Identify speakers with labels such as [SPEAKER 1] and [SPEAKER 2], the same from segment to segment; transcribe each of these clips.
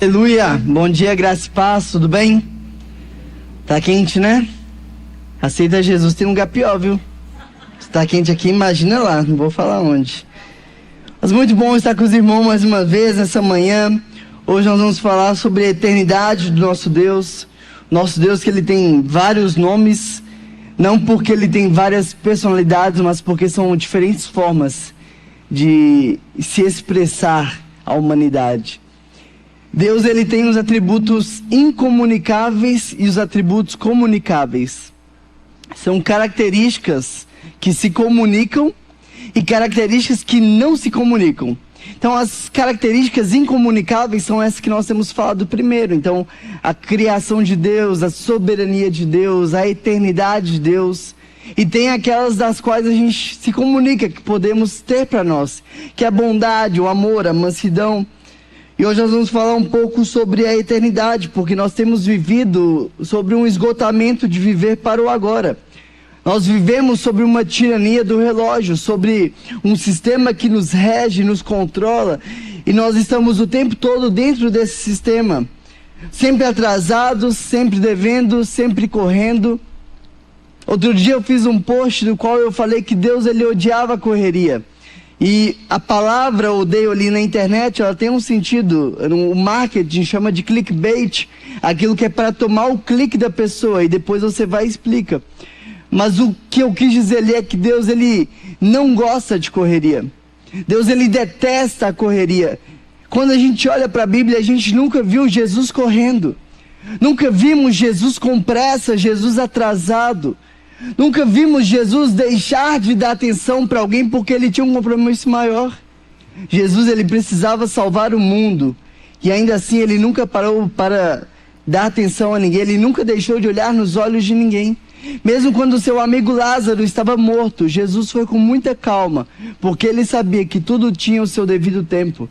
[SPEAKER 1] Aleluia, bom dia, graça e paz, tudo bem? Tá quente, né? Aceita Jesus, tem um lugar pior, viu? Se tá quente aqui, imagina lá, não vou falar onde. Mas muito bom estar com os irmãos mais uma vez nessa manhã. Hoje nós vamos falar sobre a eternidade do nosso Deus. Nosso Deus que ele tem vários nomes, não porque ele tem várias personalidades, mas porque são diferentes formas de se expressar à humanidade. Deus ele tem os atributos incomunicáveis e os atributos comunicáveis. São características que se comunicam e características que não se comunicam. Então as características incomunicáveis são essas que nós temos falado primeiro. Então a criação de Deus, a soberania de Deus, a eternidade de Deus. E tem aquelas das quais a gente se comunica, que podemos ter para nós, que é a bondade, o amor, a mansidão. E hoje nós vamos falar um pouco sobre a eternidade, porque nós temos vivido sobre um esgotamento de viver para o agora. Nós vivemos sobre uma tirania do relógio, sobre um sistema que nos rege, nos controla, e nós estamos o tempo todo dentro desse sistema, sempre atrasados, sempre devendo, sempre correndo. Outro dia eu fiz um post no qual eu falei que Deus ele odiava a correria. E a palavra odeio ali na internet, ela tem um sentido, o marketing chama de clickbait, aquilo que é para tomar o clique da pessoa e depois você vai e explica. Mas o que eu quis dizer ali é que Deus ele não gosta de correria. Deus ele detesta a correria. Quando a gente olha para a Bíblia, a gente nunca viu Jesus correndo. Nunca vimos Jesus com pressa, Jesus atrasado. Nunca vimos Jesus deixar de dar atenção para alguém porque ele tinha um compromisso maior. Jesus ele precisava salvar o mundo e ainda assim ele nunca parou para dar atenção a ninguém. Ele nunca deixou de olhar nos olhos de ninguém. Mesmo quando seu amigo Lázaro estava morto, Jesus foi com muita calma porque ele sabia que tudo tinha o seu devido tempo.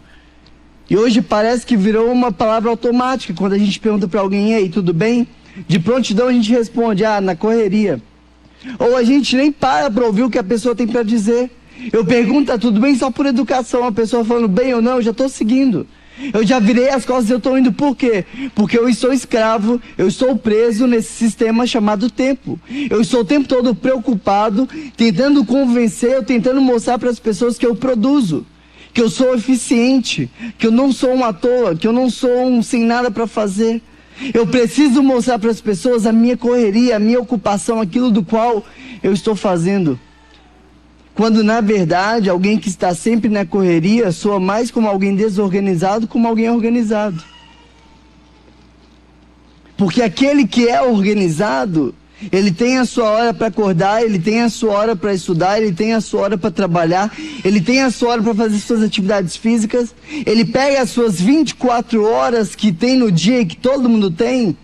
[SPEAKER 1] E hoje parece que virou uma palavra automática. Quando a gente pergunta para alguém, ei, tudo bem? De prontidão a gente responde, na correria. Ou a gente nem para ouvir o que a pessoa tem para dizer. Eu pergunto, tá tudo bem? Só por educação. A pessoa falando bem ou não, eu já estou seguindo. Eu já virei as costas e eu estou indo. Por quê? Porque eu estou escravo, eu estou preso nesse sistema chamado tempo. Eu estou o tempo todo preocupado, tentando convencer, tentando mostrar para as pessoas que eu produzo, que eu sou eficiente, que eu não sou um à toa, que eu não sou um sem nada para fazer. Eu preciso mostrar para as pessoas a minha correria, a minha ocupação, aquilo do qual eu estou fazendo. Quando na verdade alguém que está sempre na correria soa mais como alguém desorganizado como alguém organizado. Porque aquele que é organizado, ele tem a sua hora para acordar, ele tem a sua hora para estudar, ele tem a sua hora para trabalhar, ele tem a sua hora para fazer suas atividades físicas, ele pega as suas 24 horas que tem no dia e que todo mundo tem,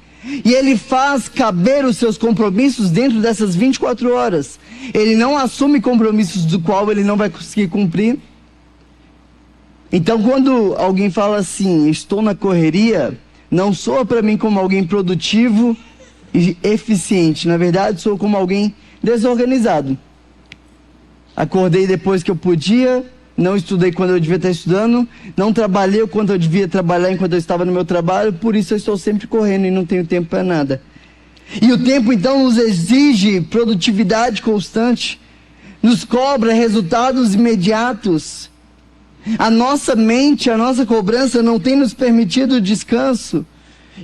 [SPEAKER 1] e ele faz caber os seus compromissos dentro dessas 24 horas. Ele não assume compromissos do qual ele não vai conseguir cumprir. Então quando alguém fala assim, estou na correria, não soa para mim como alguém produtivo e eficiente. Na verdade, sou como alguém desorganizado. Acordei depois que eu podia, não estudei quando eu devia estar estudando, não trabalhei o quanto eu devia trabalhar enquanto eu estava no meu trabalho, por isso eu estou sempre correndo e não tenho tempo para nada. E o tempo então nos exige produtividade constante, nos cobra resultados imediatos. A nossa mente, a nossa cobrança não tem nos permitido descanso.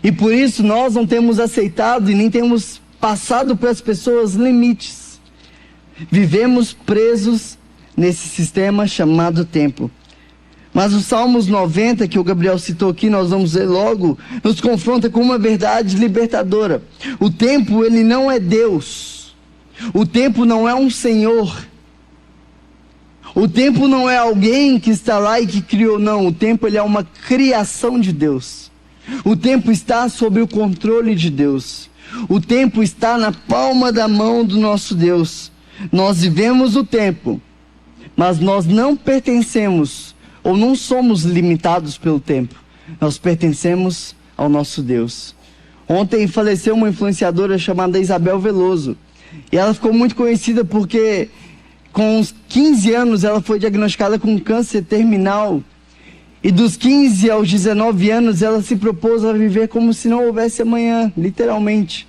[SPEAKER 1] E por isso nós não temos aceitado e nem temos passado para as pessoas limites. Vivemos presos nesse sistema chamado tempo. Mas o Salmos 90, que o Gabriel citou aqui, nós vamos ler logo, nos confronta com uma verdade libertadora. O tempo, ele não é Deus. O tempo não é um Senhor. O tempo não é alguém que está lá e que criou, não. O tempo, ele é uma criação de Deus. O tempo está sob o controle de Deus. O tempo está na palma da mão do nosso Deus. Nós vivemos o tempo, mas nós não pertencemos ou não somos limitados pelo tempo. Nós pertencemos ao nosso Deus. Ontem faleceu uma influenciadora chamada Isabel Veloso. E ela ficou muito conhecida porque com uns 15 anos ela foi diagnosticada com câncer terminal. E dos 15 aos 19 anos, ela se propôs a viver como se não houvesse amanhã, literalmente.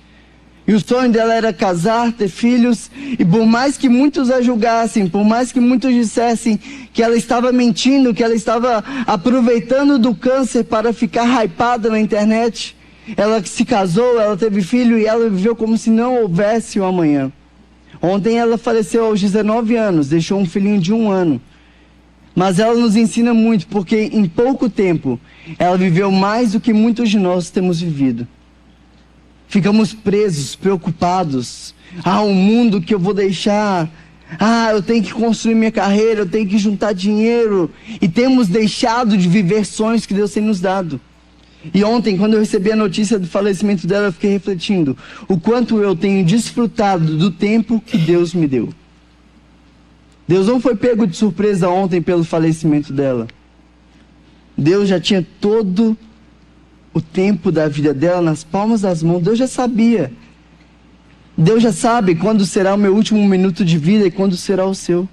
[SPEAKER 1] E o sonho dela era casar, ter filhos, e por mais que muitos a julgassem, por mais que muitos dissessem que ela estava mentindo, que ela estava aproveitando do câncer para ficar hypada na internet, ela se casou, ela teve filho e ela viveu como se não houvesse um amanhã. Ontem ela faleceu aos 19 anos, deixou um filhinho de 1 ano. Mas ela nos ensina muito, porque em pouco tempo ela viveu mais do que muitos de nós temos vivido. Ficamos presos, preocupados. O mundo que eu vou deixar. Eu tenho que construir minha carreira, eu tenho que juntar dinheiro. E temos deixado de viver sonhos que Deus tem nos dado. E ontem, quando eu recebi a notícia do falecimento dela, eu fiquei refletindo o quanto eu tenho desfrutado do tempo que Deus me deu. Deus não foi pego de surpresa ontem pelo falecimento dela. Deus já tinha todo o tempo da vida dela nas palmas das mãos. Deus já sabia. Deus já sabe quando será o meu último minuto de vida e quando será o seu.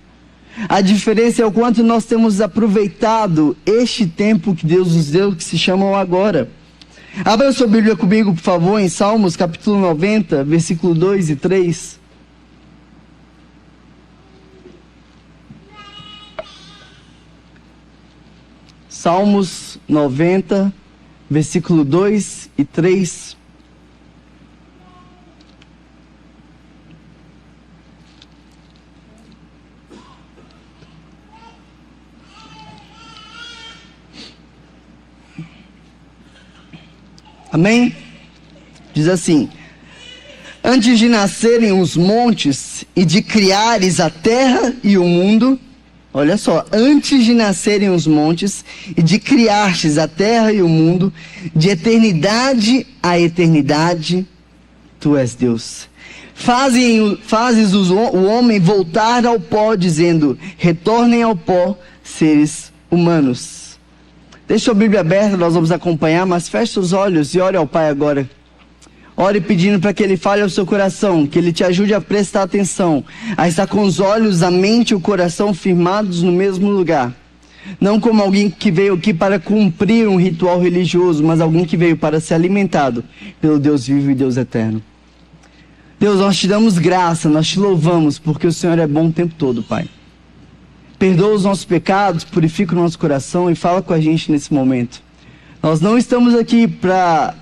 [SPEAKER 1] A diferença é o quanto nós temos aproveitado este tempo que Deus nos deu, que se chama o agora. Abra sua Bíblia comigo, por favor, em Salmos capítulo 90, versículo 2 e 3. Salmos 90, versículo 2 e 3. Amém? Diz assim: antes de nascerem os montes e de criares a terra e o mundo, olha só, antes de nascerem os montes e de criares a terra e o mundo, de eternidade a eternidade, tu és Deus. Fazes o homem voltar ao pó, dizendo: retornem ao pó, seres humanos. Deixa a Bíblia aberta, nós vamos acompanhar, mas feche os olhos e ore ao Pai agora. Ore pedindo para que Ele fale ao seu coração, que Ele te ajude a prestar atenção, a estar com os olhos, a mente e o coração firmados no mesmo lugar. Não como alguém que veio aqui para cumprir um ritual religioso, mas alguém que veio para ser alimentado pelo Deus vivo e Deus eterno. Deus, nós te damos graça, nós te louvamos, porque o Senhor é bom o tempo todo, Pai. Perdoa os nossos pecados, purifica o nosso coração e fala com a gente nesse momento. Nós não estamos aqui para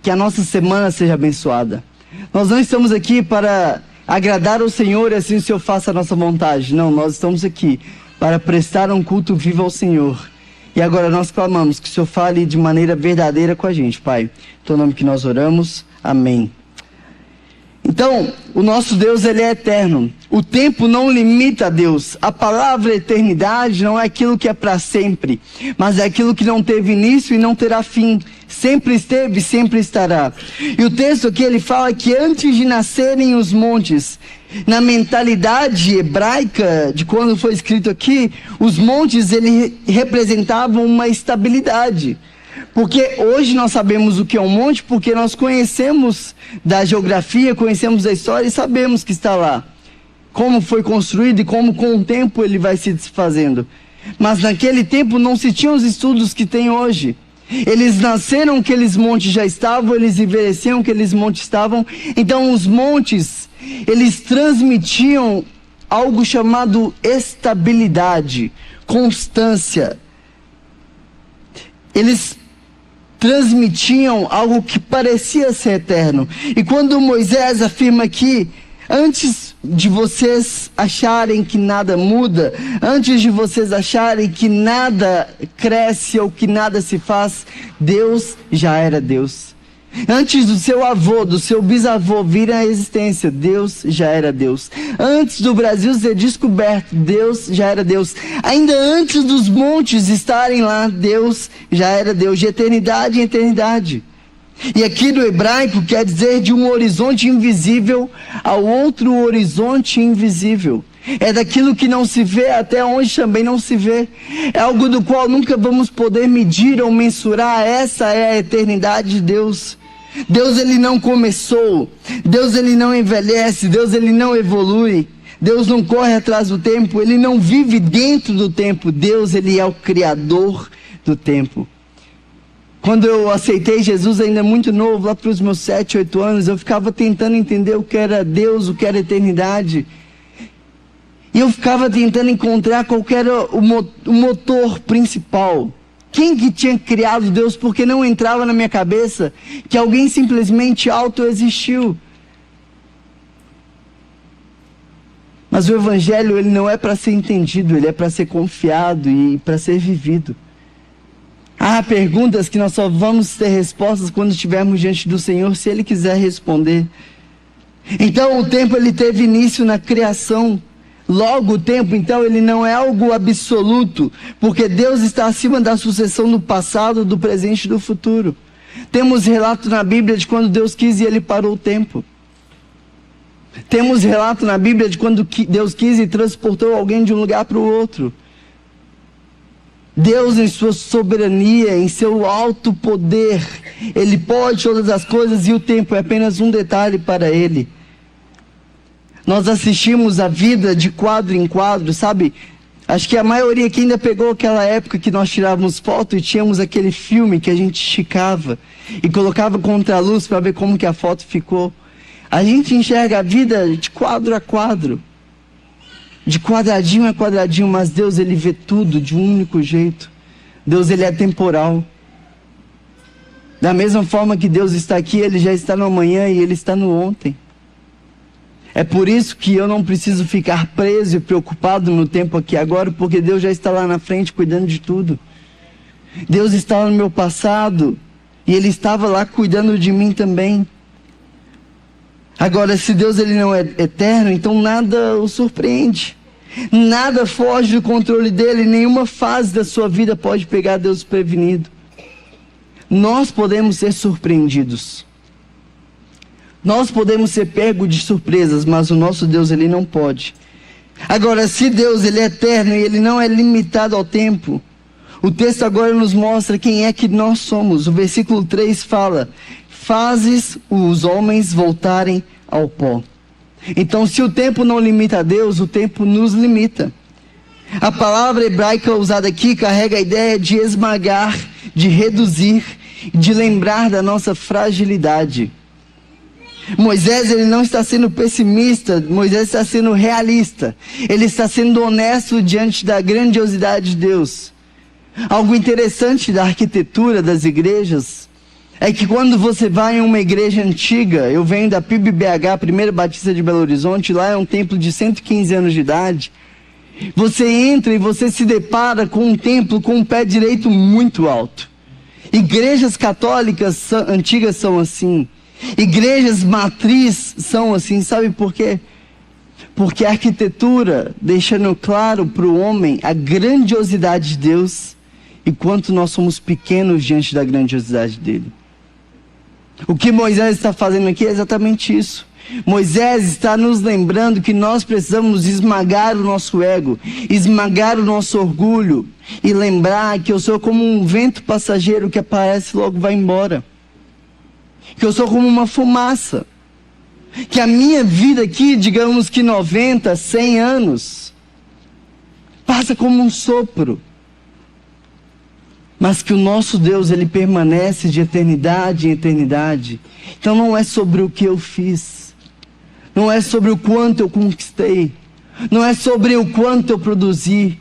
[SPEAKER 1] que a nossa semana seja abençoada. Nós não estamos aqui para agradar ao Senhor e assim o Senhor faça a nossa vontade. Não, nós estamos aqui para prestar um culto vivo ao Senhor. E agora nós clamamos que o Senhor fale de maneira verdadeira com a gente, Pai. Em teu nome que nós oramos. Amém. Então, o nosso Deus, Ele é eterno. O tempo não limita a Deus. A palavra eternidade não é aquilo que é para sempre, mas é aquilo que não teve início e não terá fim. Sempre esteve, sempre estará. E o texto aqui, ele fala que antes de nascerem os montes, na mentalidade hebraica, de quando foi escrito aqui, os montes, eles representavam uma estabilidade. Porque hoje nós sabemos o que é um monte, porque nós conhecemos da geografia, conhecemos da história e sabemos que está lá. Como foi construído e como com o tempo ele vai se desfazendo. Mas naquele tempo não se tinham os estudos que tem hoje. Eles nasceram, aqueles montes já estavam, eles envelheciam, aqueles montes estavam. Então os montes, eles transmitiam algo chamado estabilidade, constância. Eles transmitiam algo que parecia ser eterno. E quando Moisés afirma aqui, antes de vocês acharem que nada muda, antes de vocês acharem que nada cresce ou que nada se faz, Deus já era Deus. Antes do seu avô, do seu bisavô vir à existência, Deus já era Deus. Antes do Brasil ser descoberto, Deus já era Deus. Ainda antes dos montes estarem lá, Deus já era Deus, de eternidade em eternidade. E aqui no hebraico quer dizer de um horizonte invisível ao outro horizonte invisível. É daquilo que não se vê até onde também não se vê. É algo do qual nunca vamos poder medir ou mensurar. Essa é a eternidade de Deus. Deus, ele não começou. Deus, ele não envelhece. Deus, ele não evolui. Deus não corre atrás do tempo. Ele não vive dentro do tempo. Deus, ele é o Criador do tempo. Quando eu aceitei Jesus ainda muito novo, lá para os meus 7, 8 anos, eu ficava tentando entender o que era Deus, o que era eternidade. E eu ficava tentando encontrar qual era o motor principal. Quem que tinha criado Deus? Porque não entrava na minha cabeça que alguém simplesmente autoexistiu. Mas o Evangelho, ele não é para ser entendido, ele é para ser confiado e para ser vivido. Há perguntas que nós só vamos ter respostas quando estivermos diante do Senhor, se Ele quiser responder. Então o tempo, ele teve início na criação. Logo o tempo, então, ele não é algo absoluto, porque Deus está acima da sucessão do passado, do presente e do futuro. Temos relato na Bíblia de quando Deus quis e Ele parou o tempo. Temos relato na Bíblia de quando Deus quis e transportou alguém de um lugar para o outro. Deus, em sua soberania, em seu alto poder, Ele pode todas as coisas e o tempo é apenas um detalhe para Ele. Nós assistimos a vida de quadro em quadro, sabe? Acho que a maioria que ainda pegou aquela época que nós tirávamos foto e tínhamos aquele filme que a gente esticava e colocava contra a luz para ver como que a foto ficou. A gente enxerga a vida de quadro a quadro, de quadradinho a quadradinho, mas Deus, Ele vê tudo de um único jeito. Deus, Ele é temporal. Da mesma forma que Deus está aqui, Ele já está no amanhã e Ele está no ontem. É por isso que eu não preciso ficar preso e preocupado no tempo aqui agora, porque Deus já está lá na frente cuidando de tudo. Deus está lá no meu passado e Ele estava lá cuidando de mim também. Agora, se Deus, Ele não é eterno, então nada o surpreende. Nada foge do controle dEle, nenhuma fase da sua vida pode pegar Deus desprevenido. Nós podemos ser surpreendidos. Nós podemos ser pegos de surpresas, mas o nosso Deus, Ele não pode. Agora, se Deus, Ele é eterno e Ele não é limitado ao tempo, o texto agora nos mostra quem é que nós somos. O versículo 3 fala: fazes os homens voltarem ao pó. Então, se o tempo não limita a Deus, o tempo nos limita. A palavra hebraica usada aqui carrega a ideia de esmagar, de reduzir, de lembrar da nossa fragilidade. Moisés, ele não está sendo pessimista, Moisés está sendo realista. Ele está sendo honesto diante da grandiosidade de Deus. Algo interessante da arquitetura das igrejas é que quando você vai em uma igreja antiga, eu venho da PIB-BH, Primeira Batista de Belo Horizonte, lá é um templo de 115 anos de idade. Você entra e você se depara com um templo com o pé direito muito alto. Igrejas católicas antigas são assim. Igrejas matriz são assim, sabe por quê? Porque a arquitetura deixando claro para o homem a grandiosidade de Deus e quanto nós somos pequenos diante da grandiosidade dele. O que Moisés está fazendo aqui é exatamente isso. Moisés está nos lembrando que nós precisamos esmagar o nosso ego, esmagar o nosso orgulho e lembrar que eu sou como um vento passageiro que aparece e logo vai embora. Que eu sou como uma fumaça. Que a minha vida aqui, digamos que 90, 100 anos, passa como um sopro. Mas que o nosso Deus, Ele permanece de eternidade em eternidade. Então não é sobre o que eu fiz. Não é sobre o quanto eu conquistei. Não é sobre o quanto eu produzi.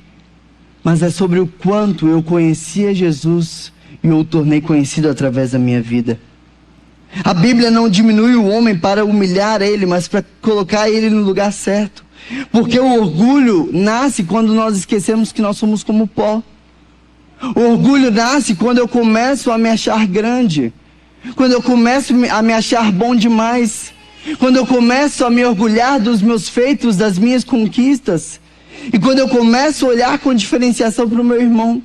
[SPEAKER 1] Mas é sobre o quanto eu conhecia Jesus e eu o tornei conhecido através da minha vida. A Bíblia não diminui o homem para humilhar ele, mas para colocar ele no lugar certo. Porque o orgulho nasce quando nós esquecemos que nós somos como pó. O orgulho nasce quando eu começo a me achar grande. Quando eu começo a me achar bom demais. Quando eu começo a me orgulhar dos meus feitos, das minhas conquistas. E quando eu começo a olhar com diferenciação para o meu irmão.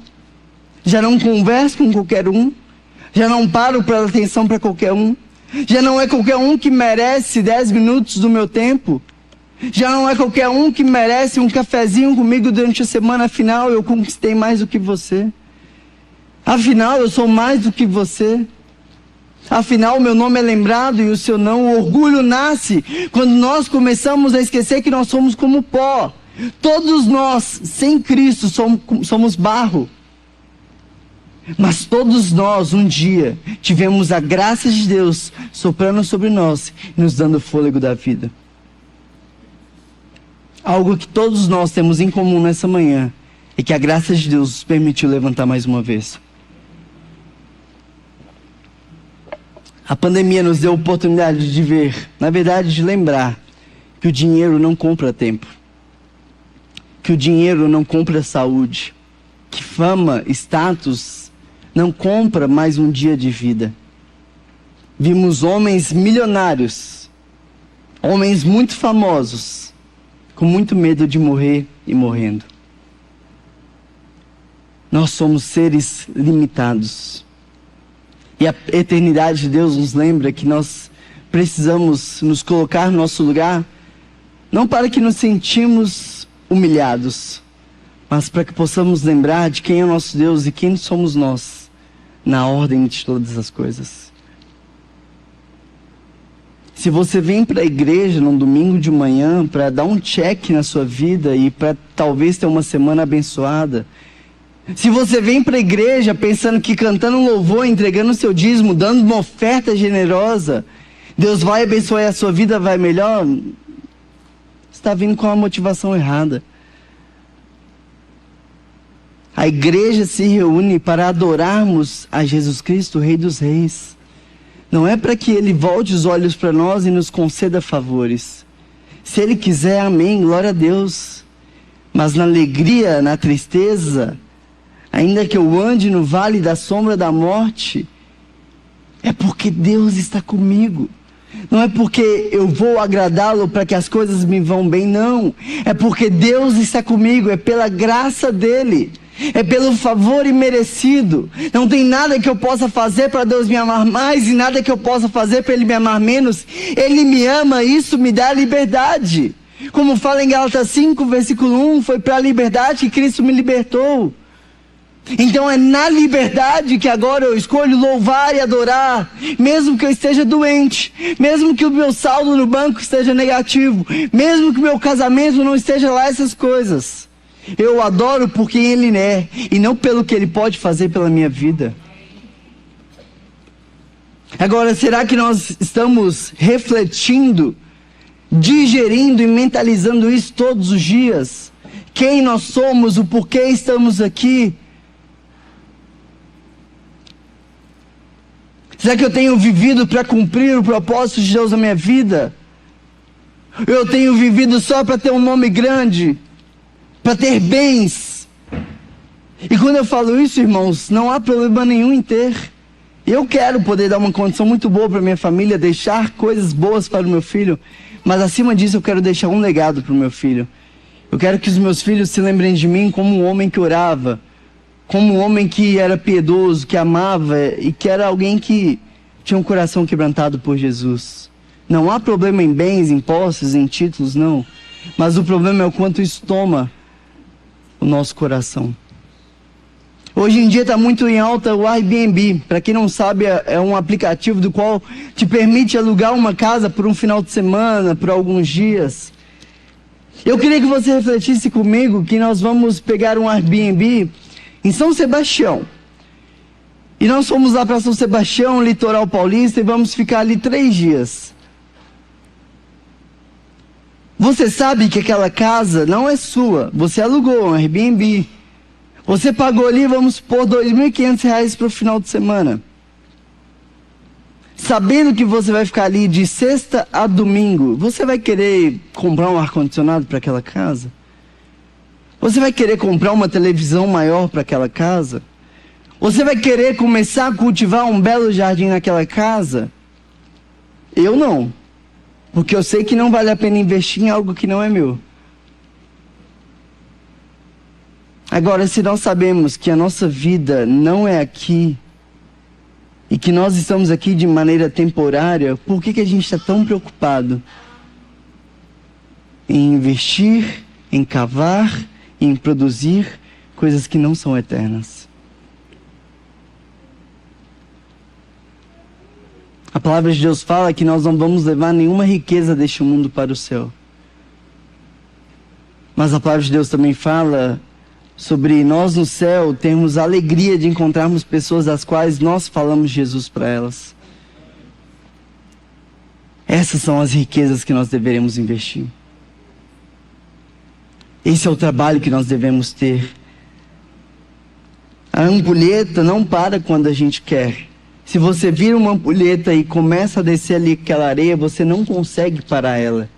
[SPEAKER 1] Já não converso com qualquer um. Já não paro para dar atenção para qualquer um. Já não é qualquer um que merece 10 minutos do meu tempo. Já não é qualquer um que merece um cafezinho comigo durante a semana. Afinal, eu conquistei mais do que você. Afinal, eu sou mais do que você. Afinal, o meu nome é lembrado e o seu não. O orgulho nasce quando nós começamos a esquecer que nós somos como pó. Todos nós, sem Cristo, somos barro. Mas todos nós, um dia, tivemos a graça de Deus soprando sobre nós e nos dando o fôlego da vida. Algo que todos nós temos em comum nessa manhã é que a graça de Deus nos permitiu levantar mais uma vez. A pandemia nos deu a oportunidade de ver, na verdade, de lembrar que o dinheiro não compra tempo, que o dinheiro não compra saúde, que fama, status não compra mais um dia de vida. Vimos homens milionários, homens muito famosos, com muito medo de morrer e morrendo. Nós somos seres limitados. E a eternidade de Deus nos lembra que nós precisamos nos colocar no nosso lugar, não para que nos sentimos humilhados, mas para que possamos lembrar de quem é o nosso Deus e quem somos nós, na ordem de todas as coisas. Se você vem para a igreja num domingo de manhã para dar um check na sua vida e para talvez ter uma semana abençoada, se você vem para a igreja pensando que cantando um louvor, entregando o seu dízimo, dando uma oferta generosa, Deus vai abençoar e a sua vida vai melhor, você está vindo com a motivação errada. A igreja se reúne para adorarmos a Jesus Cristo, o Rei dos Reis. Não é para que Ele volte os olhos para nós e nos conceda favores. Se Ele quiser, amém, glória a Deus. Mas na alegria, na tristeza, ainda que eu ande no vale da sombra da morte, é porque Deus está comigo. Não é porque eu vou agradá-lo para que as coisas me vão bem, não. É porque Deus está comigo, é pela graça dEle. É pelo favor imerecido. Não tem nada que eu possa fazer para Deus me amar mais e nada que eu possa fazer para Ele me amar menos. Ele me ama, isso me dá liberdade. Como fala em Gálatas 5, versículo 1, foi para a liberdade que Cristo me libertou. Então é na liberdade que agora eu escolho louvar e adorar, mesmo que eu esteja doente, mesmo que o meu saldo no banco esteja negativo, mesmo que o meu casamento não esteja lá, essas coisas. Eu adoro por quem Ele é e não pelo que Ele pode fazer pela minha vida. Agora, será que nós estamos refletindo, digerindo e mentalizando isso todos os dias? Quem nós somos, o porquê estamos aqui? Será que eu tenho vivido para cumprir o propósito de Deus na minha vida? Eu tenho vivido só para ter um nome grande? Para ter bens? E quando eu falo isso, irmãos, não há problema nenhum em ter. Eu quero poder dar uma condição muito boa para minha família, deixar coisas boas para o meu filho, mas acima disso eu quero deixar um legado para o meu filho. Eu quero que os meus filhos se lembrem de mim como um homem que orava, como um homem que era piedoso, que amava e que era alguém que tinha um coração quebrantado por Jesus. Não há problema em bens, em posses, em títulos, não. Mas o problema é o quanto isso toma o nosso coração. Hoje em dia está muito em alta o Airbnb. Para quem não sabe, é um aplicativo do qual te permite alugar uma casa por um final de semana, por alguns dias. Eu queria que você refletisse comigo que nós vamos pegar um Airbnb em São Sebastião. E nós fomos lá para São Sebastião, litoral paulista, e vamos ficar ali 3 dias. Você sabe que aquela casa não é sua, você alugou um Airbnb. Você pagou ali, vamos supor, R$2.500 para o final de semana. Sabendo que você vai ficar ali de sexta a domingo, você vai querer comprar um ar-condicionado para aquela casa? Você vai querer comprar uma televisão maior para aquela casa? Você vai querer começar a cultivar um belo jardim naquela casa? Eu não. Porque eu sei que não vale a pena investir em algo que não é meu. Agora, se nós sabemos que a nossa vida não é aqui, e que nós estamos aqui de maneira temporária, por que a gente está tão preocupado em investir, em cavar, em produzir coisas que não são eternas? A palavra de Deus fala que nós não vamos levar nenhuma riqueza deste mundo para o céu. Mas a palavra de Deus também fala sobre nós no céu termos a alegria de encontrarmos pessoas das quais nós falamos Jesus para elas. Essas são as riquezas que nós deveremos investir. Esse é o trabalho que nós devemos ter. A ampulheta não para quando a gente quer. Se você vira uma ampulheta e começa a descer ali aquela areia, você não consegue parar ela.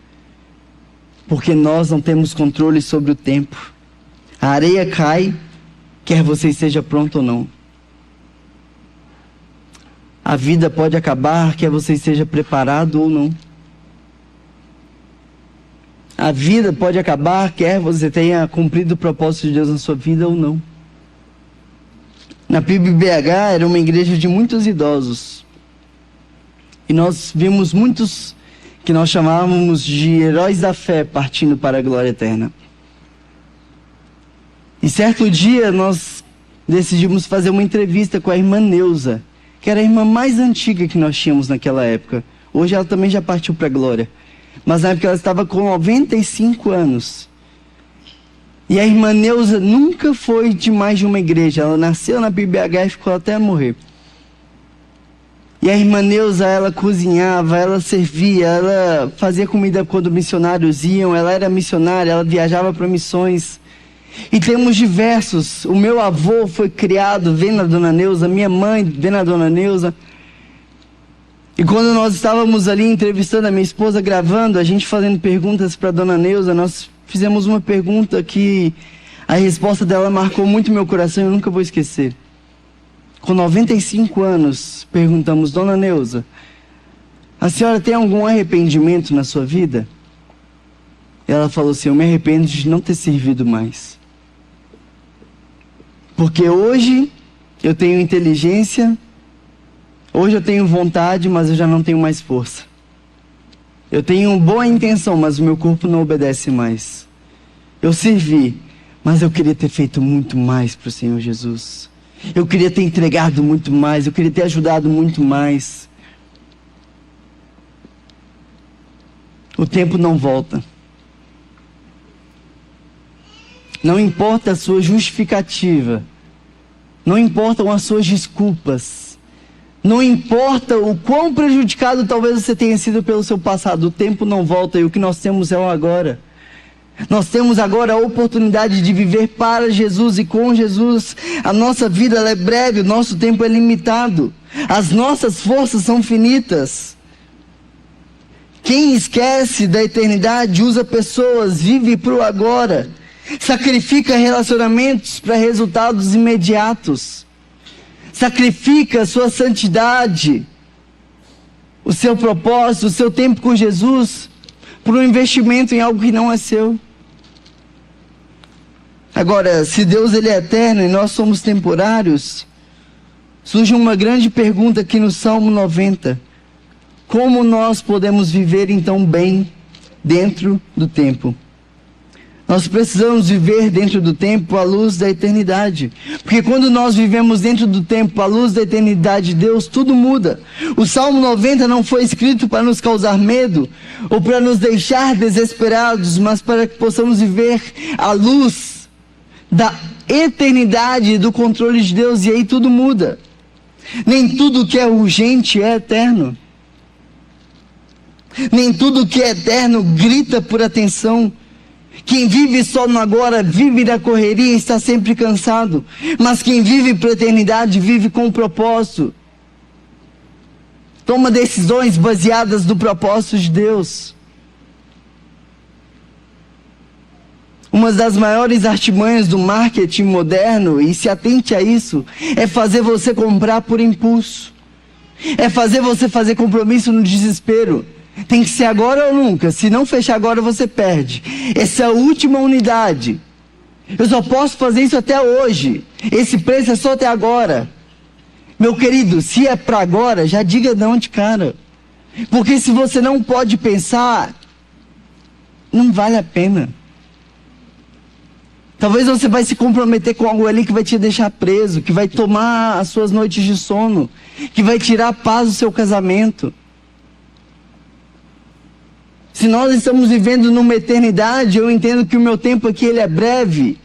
[SPEAKER 1] Porque nós não temos controle sobre o tempo. A areia cai, quer você esteja pronto ou não. A vida pode acabar, quer você esteja preparado ou não. A vida pode acabar, quer você tenha cumprido o propósito de Deus na sua vida ou não. Na PIB-BH era uma igreja de muitos idosos. E nós vimos muitos que nós chamávamos de heróis da fé partindo para a glória eterna. E certo dia nós decidimos fazer uma entrevista com a irmã Neuza, que era a irmã mais antiga que nós tínhamos naquela época. Hoje ela também já partiu para a glória. Mas na época ela estava com 95 anos. E a irmã Neuza nunca foi de mais de uma igreja. Ela nasceu na PIB-BH e ficou até morrer. E a irmã Neuza, ela cozinhava, ela servia, ela fazia comida quando missionários iam. Ela era missionária, ela viajava para missões. E temos diversos. O meu avô foi criado vendo a dona Neuza, minha mãe vendo a dona Neuza. E quando nós estávamos ali entrevistando a minha esposa, gravando, a gente fazendo perguntas para a dona Neuza, nós fizemos uma pergunta que a resposta dela marcou muito meu coração e eu nunca vou esquecer. Com 95 anos, perguntamos: Dona Neuza, a senhora tem algum arrependimento na sua vida? Ela falou assim: eu me arrependo de não ter servido mais. Porque hoje eu tenho inteligência, hoje eu tenho vontade, mas eu já não tenho mais força. Eu tenho boa intenção, mas o meu corpo não obedece mais. Eu servi, mas eu queria ter feito muito mais para o Senhor Jesus. Eu queria ter entregado muito mais, eu queria ter ajudado muito mais. O tempo não volta. Não importa a sua justificativa, não importam as suas desculpas, não importa o quão prejudicado talvez você tenha sido pelo seu passado, o tempo não volta e o que nós temos é o agora. Nós temos agora a oportunidade de viver para Jesus e com Jesus. A nossa vida ela é breve, o nosso tempo é limitado, as nossas forças são finitas. Quem esquece da eternidade usa pessoas, vive para o agora. Sacrifica relacionamentos para resultados imediatos. Sacrifica a sua santidade, o seu propósito, o seu tempo com Jesus, por um investimento em algo que não é seu. Agora, se Deus ele é eterno e nós somos temporários, surge uma grande pergunta aqui no Salmo 90. Como nós podemos viver então bem dentro do tempo? Nós precisamos viver dentro do tempo à luz da eternidade. Porque quando nós vivemos dentro do tempo à luz da eternidade de Deus, tudo muda. O Salmo 90 não foi escrito para nos causar medo ou para nos deixar desesperados, mas para que possamos viver à luz da eternidade e do controle de Deus. E aí tudo muda. Nem tudo que é urgente é eterno. Nem tudo que é eterno grita por atenção. Quem vive só no agora, vive da correria e está sempre cansado. Mas quem vive para a eternidade, vive com um propósito. Toma decisões baseadas no propósito de Deus. Uma das maiores artimanhas do marketing moderno, e se atente a isso, é fazer você comprar por impulso. É fazer você fazer compromisso no desespero. Tem que ser agora ou nunca. Se não fechar agora, você perde. Essa é a última unidade. Eu só posso fazer isso até hoje. Esse preço é só até agora. Meu querido, se é para agora, já diga não de cara. Porque se você não pode pensar, não vale a pena. Talvez você vai se comprometer com algo ali que vai te deixar preso, que vai tomar as suas noites de sono, que vai tirar a paz do seu casamento. Se nós estamos vivendo numa eternidade, eu entendo que o meu tempo aqui ele é breve.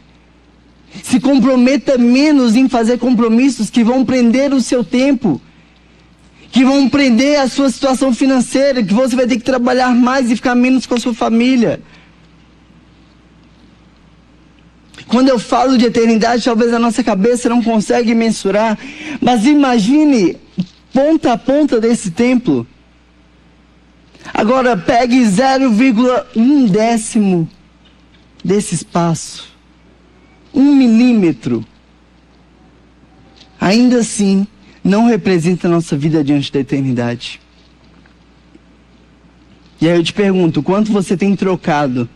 [SPEAKER 1] Se comprometa menos em fazer compromissos que vão prender o seu tempo, que vão prender a sua situação financeira, que você vai ter que trabalhar mais e ficar menos com a sua família. Quando eu falo de eternidade, talvez a nossa cabeça não consegue mensurar, mas imagine ponta a ponta desse templo. Agora pegue 0,1 décimo desse espaço, 1 milímetro. Ainda assim, não representa a nossa vida diante da eternidade. E aí eu te pergunto, quanto você tem trocado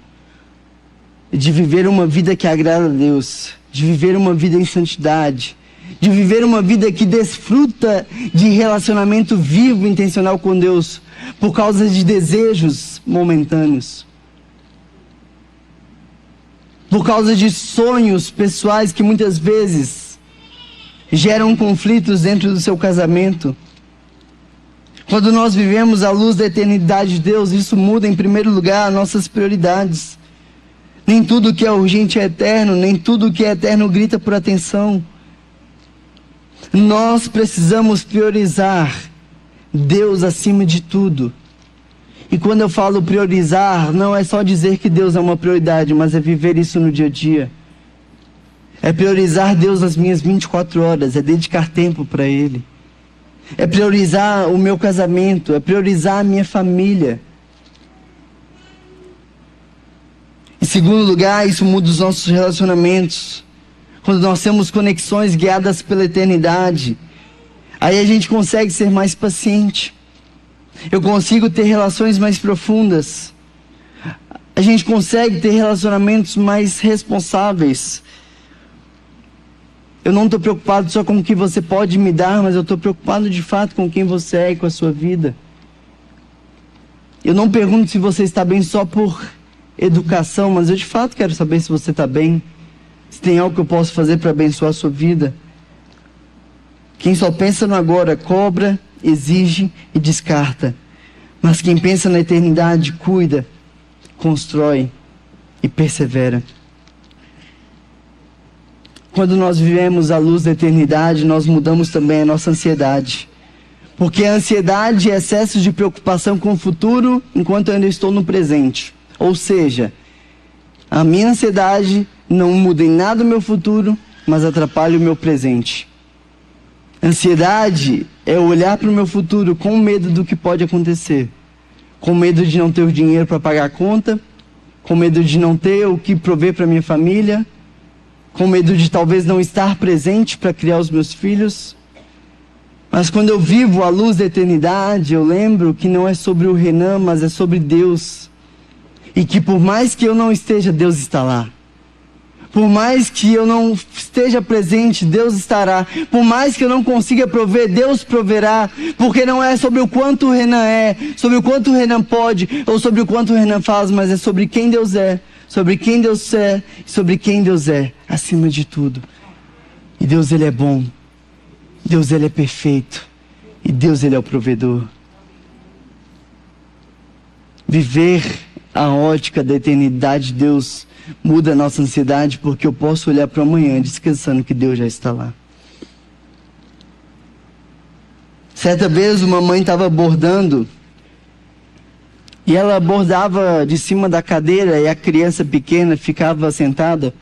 [SPEAKER 1] de viver uma vida que agrada a Deus, de viver uma vida em santidade, de viver uma vida que desfruta de relacionamento vivo, intencional com Deus, por causa de desejos momentâneos, por causa de sonhos pessoais que muitas vezes geram conflitos dentro do seu casamento. Quando nós vivemos à luz da eternidade de Deus, isso muda em primeiro lugar nossas prioridades. Nem tudo que é urgente é eterno, nem tudo que é eterno grita por atenção. Nós precisamos priorizar Deus acima de tudo. E quando eu falo priorizar, não é só dizer que Deus é uma prioridade, mas é viver isso no dia a dia. É priorizar Deus nas minhas 24 horas, é dedicar tempo para Ele. É priorizar o meu casamento, é priorizar a minha família. Em segundo lugar, isso muda os nossos relacionamentos. Quando nós temos conexões guiadas pela eternidade, aí a gente consegue ser mais paciente. Eu consigo ter relações mais profundas. A gente consegue ter relacionamentos mais responsáveis. Eu não estou preocupado só com o que você pode me dar, mas eu estou preocupado de fato com quem você é e com a sua vida. Eu não pergunto se você está bem só por educação, mas eu de fato quero saber se você está bem, se tem algo que eu posso fazer para abençoar a sua vida. Quem só pensa no agora cobra, exige e descarta, mas quem pensa na eternidade cuida, constrói e persevera. Quando nós vivemos à luz da eternidade, nós mudamos também a nossa ansiedade. Porque a ansiedade é excesso de preocupação com o futuro enquanto eu ainda estou no presente. Ou seja, a minha ansiedade não muda em nada o meu futuro, mas atrapalha o meu presente. Ansiedade é olhar para o meu futuro com medo do que pode acontecer. Com medo de não ter o dinheiro para pagar a conta, com medo de não ter o que prover para minha família, com medo de talvez não estar presente para criar os meus filhos. Mas quando eu vivo à luz da eternidade, eu lembro que não é sobre o Renan, mas é sobre Deus. E que por mais que eu não esteja, Deus está lá. Por mais que eu não esteja presente, Deus estará. Por mais que eu não consiga prover, Deus proverá. Porque não é sobre o quanto o Renan é, sobre o quanto o Renan pode, ou sobre o quanto o Renan faz, mas é sobre quem Deus é, sobre quem Deus é, sobre quem Deus é, acima de tudo. E Deus, Ele é bom. Deus, Ele é perfeito. E Deus, Ele é o provedor. Viver a ótica da eternidade de Deus muda a nossa ansiedade, porque eu posso olhar para o amanhã descansando que Deus já está lá. Certa vez uma mãe estava bordando e ela bordava de cima da cadeira e a criança pequena ficava sentada.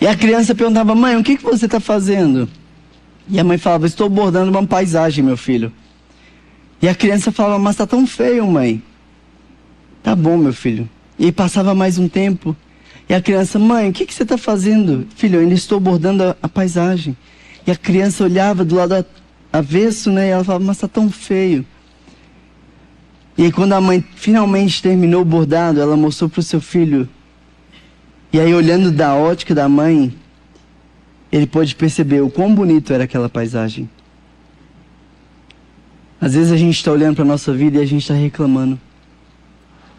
[SPEAKER 1] E a criança perguntava: mãe, o que você está fazendo? E a mãe falava: estou bordando uma paisagem, meu filho. E a criança falava: mas está tão feio, mãe. Tá bom, meu filho. E passava mais um tempo. E a criança: mãe, o que você está fazendo? Filho, eu ainda estou bordando a paisagem. E a criança olhava do lado avesso, né? E ela falava: mas está tão feio. E aí quando a mãe finalmente terminou o bordado, ela mostrou para o seu filho. E aí, olhando da ótica da mãe, ele pôde perceber o quão bonito era aquela paisagem. Às vezes a gente está olhando para a nossa vida e a gente está reclamando: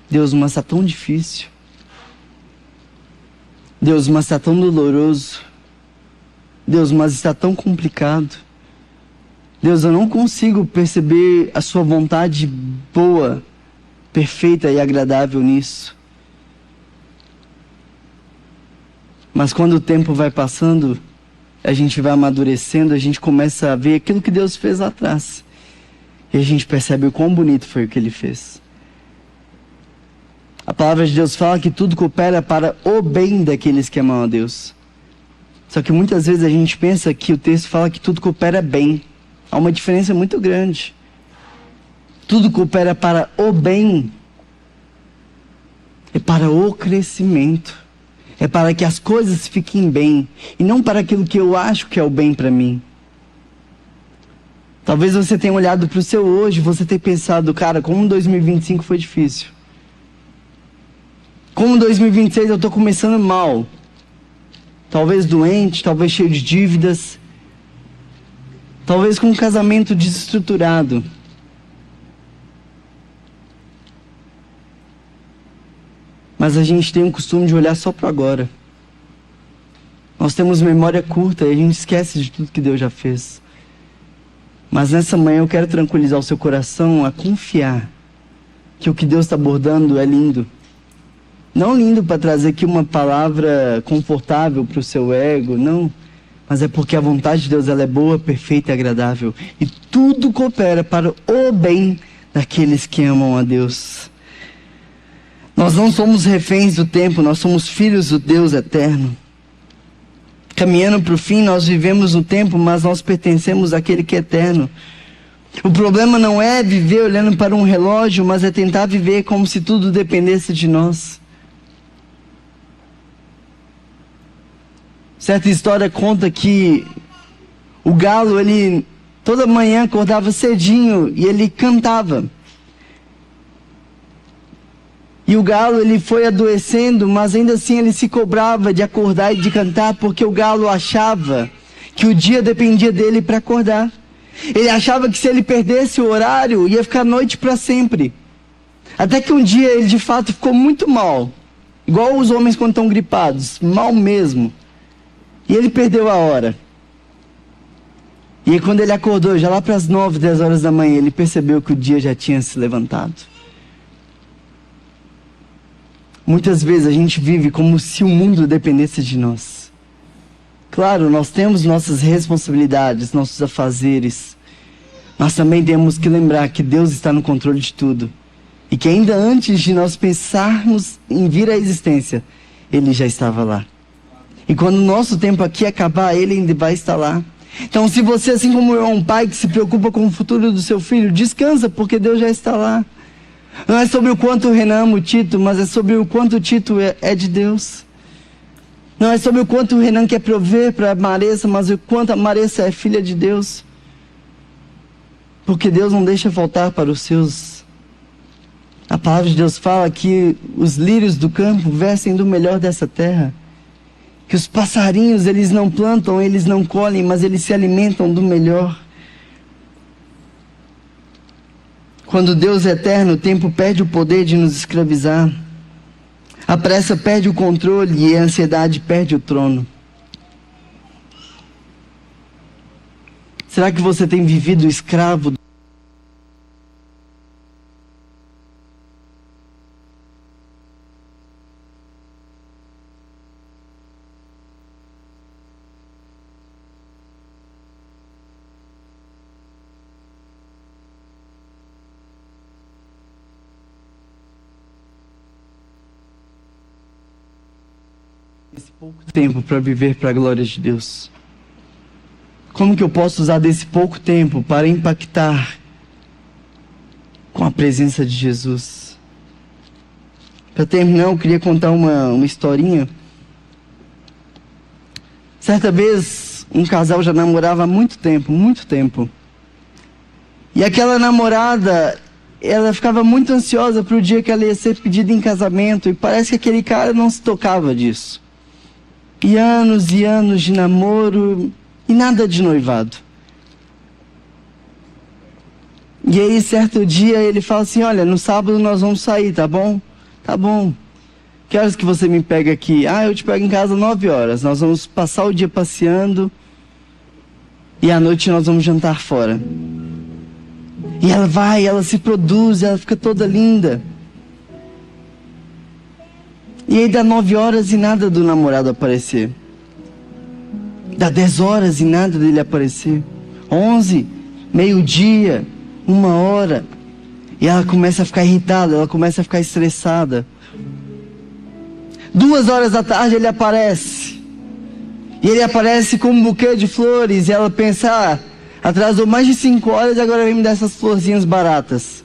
[SPEAKER 1] Deus, mas está tão difícil. Deus, mas está tão doloroso. Deus, mas está tão complicado. Deus, eu não consigo perceber a sua vontade boa, perfeita e agradável nisso. Mas quando o tempo vai passando, a gente vai amadurecendo, a gente começa a ver aquilo que Deus fez lá atrás. E a gente percebe o quão bonito foi o que Ele fez. A palavra de Deus fala que tudo coopera para o bem daqueles que amam a Deus. Só que muitas vezes a gente pensa que o texto fala que tudo coopera bem. Há uma diferença muito grande. Tudo coopera para o bem. É para o crescimento. É para que as coisas fiquem bem. E não para aquilo que eu acho que é o bem para mim. Talvez você tenha olhado para o seu hoje, você tenha pensado, cara, como 2025 foi difícil. Como 2026 eu estou começando mal. Talvez doente, talvez cheio de dívidas. Talvez com um casamento desestruturado. Mas a gente tem o costume de olhar só para agora. Nós temos memória curta e a gente esquece de tudo que Deus já fez. Mas nessa manhã eu quero tranquilizar o seu coração a confiar que o que Deus está abordando é lindo. Não lindo para trazer aqui uma palavra confortável para o seu ego, não. Mas é porque a vontade de Deus ela é boa, perfeita e agradável. E tudo coopera para o bem daqueles que amam a Deus. Nós não somos reféns do tempo, nós somos filhos do Deus eterno. Caminhando para o fim, nós vivemos no tempo, mas nós pertencemos àquele que é eterno. O problema não é viver olhando para um relógio, mas é tentar viver como se tudo dependesse de nós. Certa história conta que o galo, ele toda manhã acordava cedinho e ele cantava. E o galo, ele foi adoecendo, mas ainda assim ele se cobrava de acordar e de cantar, porque o galo achava que o dia dependia dele para acordar. Ele achava que se ele perdesse o horário, ia ficar noite para sempre. Até que um dia ele de fato ficou muito mal. Igual os homens quando estão gripados, mal mesmo. E ele perdeu a hora. E aí, quando ele acordou, já lá para as 9, 10 horas da manhã, ele percebeu que o dia já tinha se levantado. Muitas vezes a gente vive como se o mundo dependesse de nós. Claro, nós temos nossas responsabilidades, nossos afazeres. Mas também temos que lembrar que Deus está no controle de tudo. E que ainda antes de nós pensarmos em vir à existência, Ele já estava lá. E quando o nosso tempo aqui acabar, Ele ainda vai estar lá. Então, se você, assim como eu, é um pai que se preocupa com o futuro do seu filho, descansa, porque Deus já está lá. Não é sobre o quanto o Renan ama o Tito, mas é sobre o quanto o Tito é de Deus. Não é sobre o quanto o Renan quer prover para a Maressa, mas o quanto a Maressa é filha de Deus. Porque Deus não deixa faltar para os seus. A palavra de Deus fala que os lírios do campo vestem do melhor dessa terra. Que os passarinhos, eles não plantam, eles não colhem, mas eles se alimentam do melhor. Quando Deus é eterno, o tempo perde o poder de nos escravizar. A pressa perde o controle e a ansiedade perde o trono. Será que você tem vivido escravo? Esse pouco tempo para viver para a glória de Deus. Como que eu posso usar desse pouco tempo para impactar com a presença de Jesus? Para terminar, eu queria contar uma historinha. Certa vez, um casal já namorava há muito tempo. E aquela namorada, ela ficava muito ansiosa para o dia que ela ia ser pedida em casamento. E parece que aquele cara não se tocava disso. E anos de namoro e nada de noivado. E aí, certo dia, ele fala assim, olha, no sábado nós vamos sair, tá bom? Tá bom. Que horas que você me pega aqui? Ah, eu te pego em casa 9 horas. Nós vamos passar o dia passeando e à noite nós vamos jantar fora. E ela vai, ela se produz, ela fica toda linda. E aí dá 9 horas e nada do namorado aparecer. Dá 10 horas e nada dele aparecer. 11, meio-dia, 1 hora. E ela começa a ficar irritada, ela começa a ficar estressada. 2 horas da tarde ele aparece. E ele aparece com um buquê de flores. E ela pensa, atrasou mais de 5 horas e agora vem me dar essas florzinhas baratas.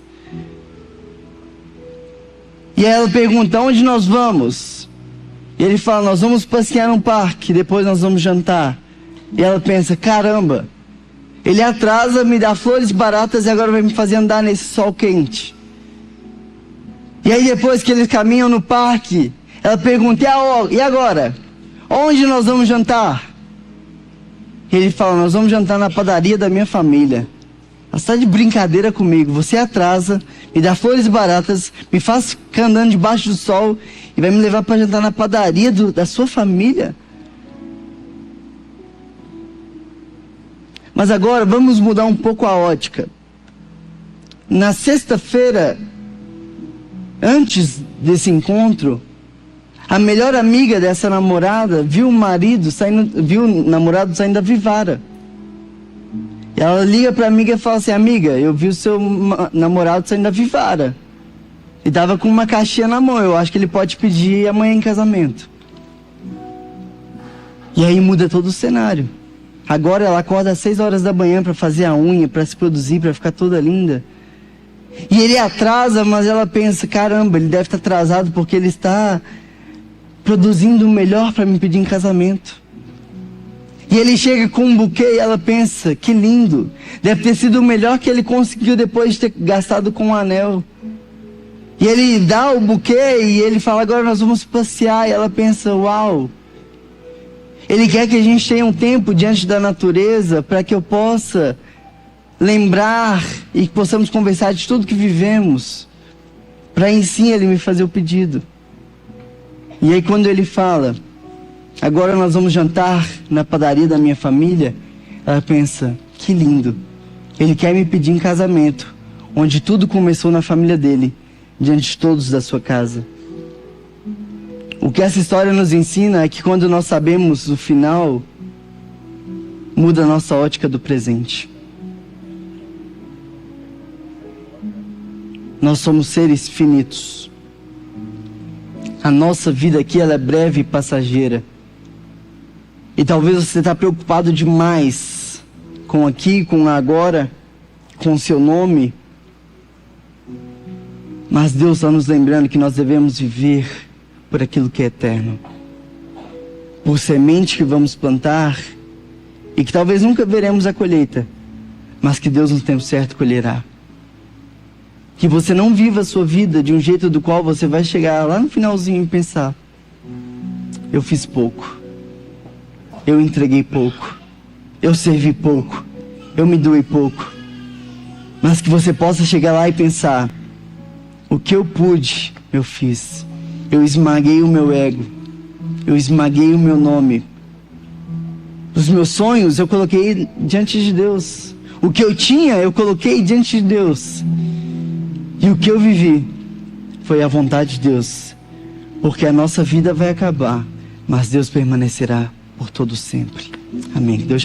[SPEAKER 1] E aí ela pergunta, onde nós vamos? E ele fala, nós vamos passear num parque, depois nós vamos jantar. E ela pensa, caramba, ele atrasa, me dá flores baratas e agora vai me fazer andar nesse sol quente. E aí depois que eles caminham no parque, ela pergunta, e agora? Onde nós vamos jantar? E ele fala, nós vamos jantar na padaria da minha família. Ela está de brincadeira comigo, você atrasa, me dá flores baratas, me faz ficar andando debaixo do sol e vai me levar para jantar na padaria da sua família? Mas agora vamos mudar um pouco a ótica. Na sexta-feira, antes desse encontro, a melhor amiga dessa namorada viu o namorado saindo da Vivara. E ela liga para a amiga e fala assim, amiga, eu vi o seu namorado saindo da Vivara. E tava com uma caixinha na mão, eu acho que ele pode pedir amanhã em casamento. E aí muda todo o cenário. Agora ela acorda às 6 horas da manhã para fazer a unha, para se produzir, para ficar toda linda. E ele atrasa, mas ela pensa, caramba, ele deve estar atrasado porque ele está produzindo o melhor para me pedir em casamento. E ele chega com um buquê e ela pensa, que lindo. Deve ter sido o melhor que ele conseguiu depois de ter gastado com um anel. E ele dá o buquê e ele fala, agora nós vamos passear. E ela pensa, uau. Ele quer que a gente tenha um tempo diante da natureza para que eu possa lembrar e que possamos conversar de tudo que vivemos. Para em sim ele me fazer o pedido. E aí quando ele fala, agora nós vamos jantar na padaria da minha família, ela pensa, que lindo. Ele quer me pedir em casamento, onde tudo começou na família dele, diante de todos da sua casa. O que essa história nos ensina é que quando nós sabemos o final, muda a nossa ótica do presente. Nós somos seres finitos. A nossa vida aqui ela é breve e passageira. E talvez você está preocupado demais com aqui, com agora, com o seu nome. Mas Deus está nos lembrando que nós devemos viver por aquilo que é eterno. Por semente que vamos plantar e que talvez nunca veremos a colheita, mas que Deus no tempo certo colherá. Que você não viva a sua vida de um jeito do qual você vai chegar lá no finalzinho e pensar, eu fiz pouco, eu entreguei pouco, eu servi pouco, eu me doei pouco. Mas que você possa chegar lá e pensar, o que eu pude, eu fiz. Eu esmaguei o meu ego. Eu esmaguei o meu nome. Os meus sonhos eu coloquei diante de Deus. O que eu tinha eu coloquei diante de Deus. E o que eu vivi foi a vontade de Deus. Porque a nossa vida vai acabar, mas Deus permanecerá por todo sempre. Amém. Deus